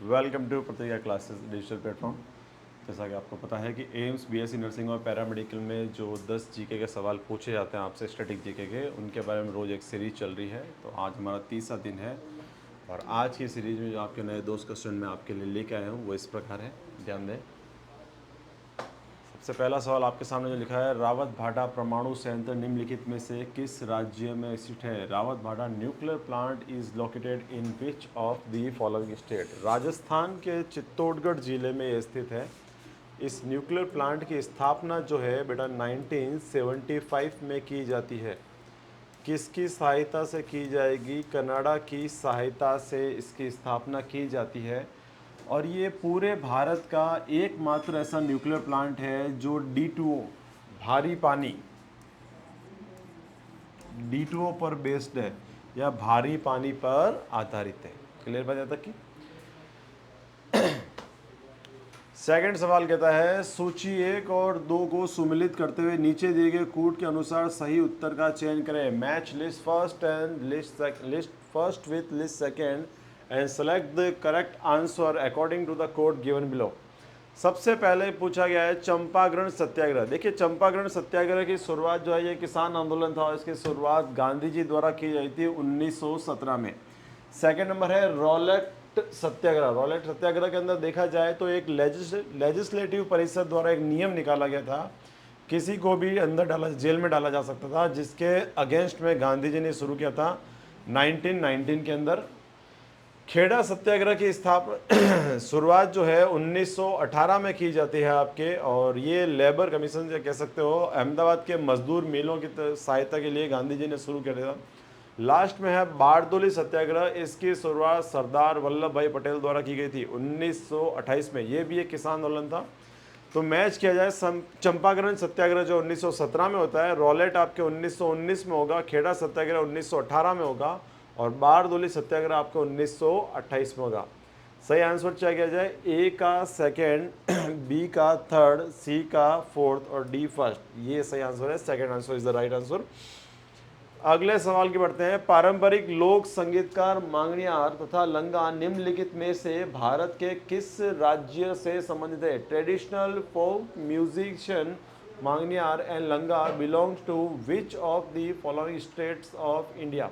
Welcome to प्रतिज्ञा classes digital platform. जैसा कि आपको पता है कि एम्स बीएससी नर्सिंग और पैरामेडिकल में जो 10 जीके के सवाल पूछे जाते हैं आपसे स्टैटिक जीके के, उनके बारे में रोज़ एक सीरीज़ चल रही है। तो आज हमारा तीसरा दिन है और आज की सीरीज़ में जो आपके नए दोस्त क्वेश्चन मैं आपके लिए लेके आया हूँ वो इस प्रकार है, ध्यान दें। सबसे पहला सवाल आपके सामने जो लिखा है, रावत भाटा परमाणु संयंत्र निम्नलिखित में से किस राज्य में स्थित है? रावत भाटा nuclear plant is located in which of the following state? Rajasthan के चित्तौड़गढ़ जिले में ये स्थित है। इस न्यूक्लियर प्लांट की स्थापना जो है बेटा 1975 में की जाती है। किसकी सहायता से की जाएगी? कनाडा की सहायता से इसकी स्थापना की जाती है। और ये पूरे भारत का एकमात्र ऐसा न्यूक्लियर प्लांट है जो D2O भारी पानी D2O पर बेस्ड है या भारी पानी पर आधारित है। क्लियर बात है तक की? सेकंड सवाल कहता है, सूची 1 और 2 को सुमिलित करते हुए नीचे दिए गए कूट के अनुसार सही उत्तर का चयन करें। Match list first and list first with list second and select the correct answer according to the code given below. सबसे पहले पूछा गया है चंपारण सत्याग्रह। देखिए, चंपारण सत्याग्रह की शुरुआत जो है ये किसान आंदोलन था और इसकी शुरुआत गांधी जी द्वारा की गई थी 1917 में। सेकंड नंबर है रॉलेट सत्याग्रह। रॉलेट सत्याग्रह के अंदर देखा जाए तो एक लेजिस्लेटिव परिषद द्वारा एक नियम निकाला गया था, किसी को भी अंदर डाला, जेल में डाला जा सकता था, जिसके अगेंस्ट में गांधी जी ने शुरू किया था 1919 के अंदर। खेड़ा सत्याग्रह की स्थापना शुरुआत जो है 1918 में की जाती है आपके, और ये लेबर कमीशन जो कह सकते हो, अहमदाबाद के मजदूर मिलों की सहायता के लिए गांधी जी ने शुरू किया था। लास्ट में है बारदोली सत्याग्रह। इसकी शुरुआत सरदार वल्लभ भाई पटेल द्वारा की गई थी 1928 में। ये भी एक किसान आंदोलन था। तो मैच किया जाए, चंपारण सत्याग्रह जो 1917 में होता है, रॉलेट आपके 1919 में होगा, खेड़ा सत्याग्रह 1918 में होगा और बारदोली सत्याग्रह आपको 1928 में होगा। सही आंसर क्या किया जाए? ए का सेकेंड, बी का थर्ड, सी का फोर्थ और डी फर्स्ट। ये सही आंसर है। Second answer is the right answer. अगले सवाल की बढ़ते हैं। पारंपरिक लोक संगीतकार मांगणियार तथा लंगा निम्नलिखित में से भारत के किस राज्य से संबंधित है? Traditional folk musician Manganiyar and Langa belongs to which of the following states of India?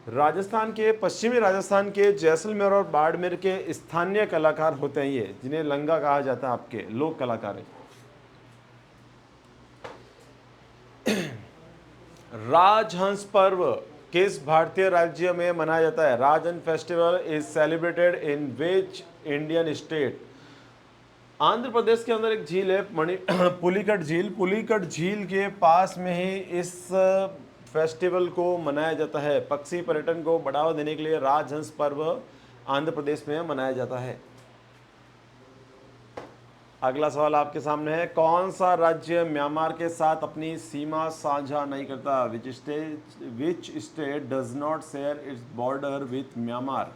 Rajasthan के, पश्चिमी राजस्थान के जैसलमेर और बाड़मेर के स्थानीय कलाकार होते हैं ये, जिन्हें लंगा कहा जाता है, आपके लोक कलाकार हैं। राजहंस पर्व किस भारतीय राज्य में मनाया जाता है? Rajhans festival is celebrated in which Indian state? Andhra Pradesh के अंदर एक झील है पुलिकट झील। पुलिकट झील के पास में ही इस फेस्टिवल को मनाया जाता है। पक्षी पर्यटन को बढ़ावा देने के लिए राजहंस पर्व आंध्र प्रदेश में मनाया जाता है। अगला सवाल आपके सामने है, कौन सा राज्य म्यांमार के साथ अपनी सीमा साझा नहीं करता? Which state does not share its border with Myanmar?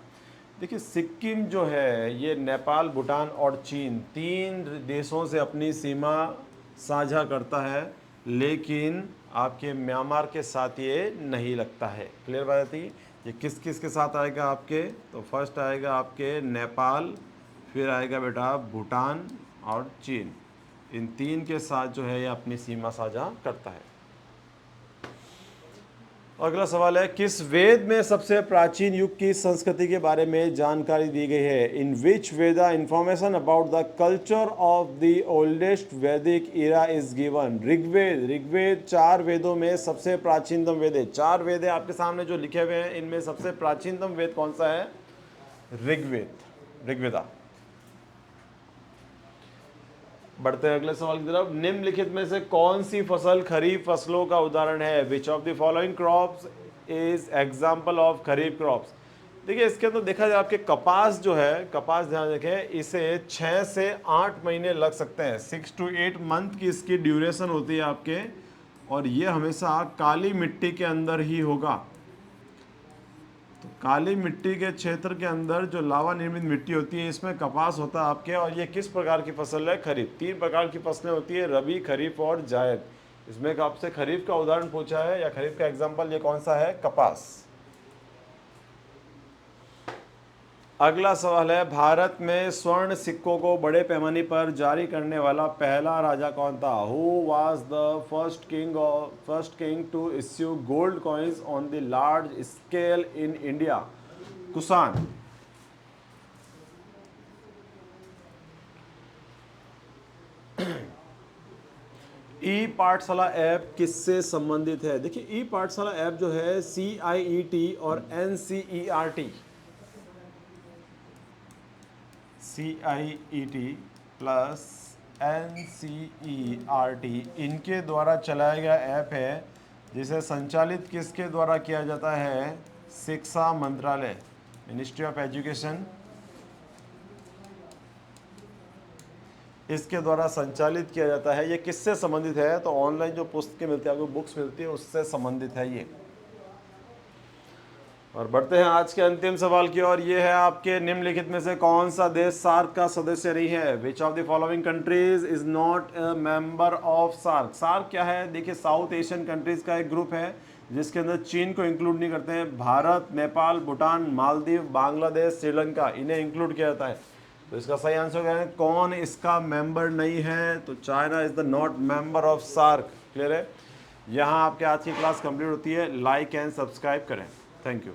देखिए, सिक्किम जो है ये नेपाल, भूटान और चीन, 3 देशों से अपनी सीमा साझा करता है, लेकिन आपके म्यांमार के साथ ये नहीं लगता है। क्लियर बात थी? ये किस किस के साथ आएगा आपके? तो फर्स्ट आएगा आपके नेपाल, फिर आएगा बेटा भूटान और चीन। इन 3 के साथ जो है ये अपनी सीमा साझा करता है। अगला सवाल है, किस वेद में सबसे प्राचीन युग की संस्कृति के बारे में जानकारी दी गई है? In which Veda information about the culture of the oldest Vedic era is given? Rigveda. Rigveda 4 वेदों में सबसे प्राचीनतम वेद है। 4 वेद है आपके सामने जो लिखे हुए हैं, इनमें सबसे प्राचीनतम वेद कौन सा है? ऋग्वेद, ऋग्वेदा। बढ़ते हैं अगले सवाल की तरफ। निम्नलिखित में से कौन सी फसल खरीफ फसलों का उदाहरण है? Which of the following crops is example of kharif crops? देखिए, इसके अंदर देखा जाए आपके कपास जो है, कपास ध्यान रखें, इसे 6 से 8 महीने लग सकते हैं। 6 to 8 मंथ की इसकी ड्यूरेशन होती है आपके, और ये हमेशा काली मिट्टी के अंदर ही होगा। तो काली मिट्टी के क्षेत्र के अंदर जो लावा निर्मित मिट्टी होती है, इसमें कपास होता है आपके। और ये किस प्रकार की फसल है? खरीफ। 3 प्रकार की फसलें होती है, रबी, खरीफ और जायद। इसमें आपसे खरीफ का उदाहरण पूछा है या खरीफ का एग्जाम्पल, ये कौन सा है? कपास। अगला सवाल है, भारत में स्वर्ण सिक्कों को बड़े पैमाने पर जारी करने वाला पहला राजा कौन था? Who was the first king to issue gold coins on the large scale in India? Kushan. E Pathshala app किससे संबंधित है? देखिए, ई पाठशाला ऐप जो है CIET और NCERT, CIET प्लस NCERT इनके द्वारा चलाया गया ऐप है, जिसे संचालित किसके द्वारा किया जाता है? शिक्षा मंत्रालय, मिनिस्ट्री ऑफ एजुकेशन, इसके द्वारा संचालित किया जाता है। ये किससे संबंधित है? तो ऑनलाइन जो पुस्तकें मिलती है, आपको बुक्स मिलती है, उससे संबंधित है ये। और बढ़ते हैं आज के अंतिम सवाल की ओर। ये है, आपके निम्नलिखित में से कौन सा देश सार्क का सदस्य नहीं है? Which of the following countries is not a member of SAARC? SAARC क्या है? देखिए, साउथ एशियन कंट्रीज का एक ग्रुप है, जिसके अंदर चीन को इंक्लूड नहीं करते हैं। भारत, नेपाल, भूटान, मालदीव, बांग्लादेश, श्रीलंका, इन्हें इंक्लूड किया जाता है। तो इसका सही आंसर क्या है? कौन इसका मेंबर नहीं है? तो China is the not member of SAARC. Clear है? यहाँ आपके आज की क्लास कंप्लीट होती है। लाइक एंड सब्सक्राइब करें। Thank you.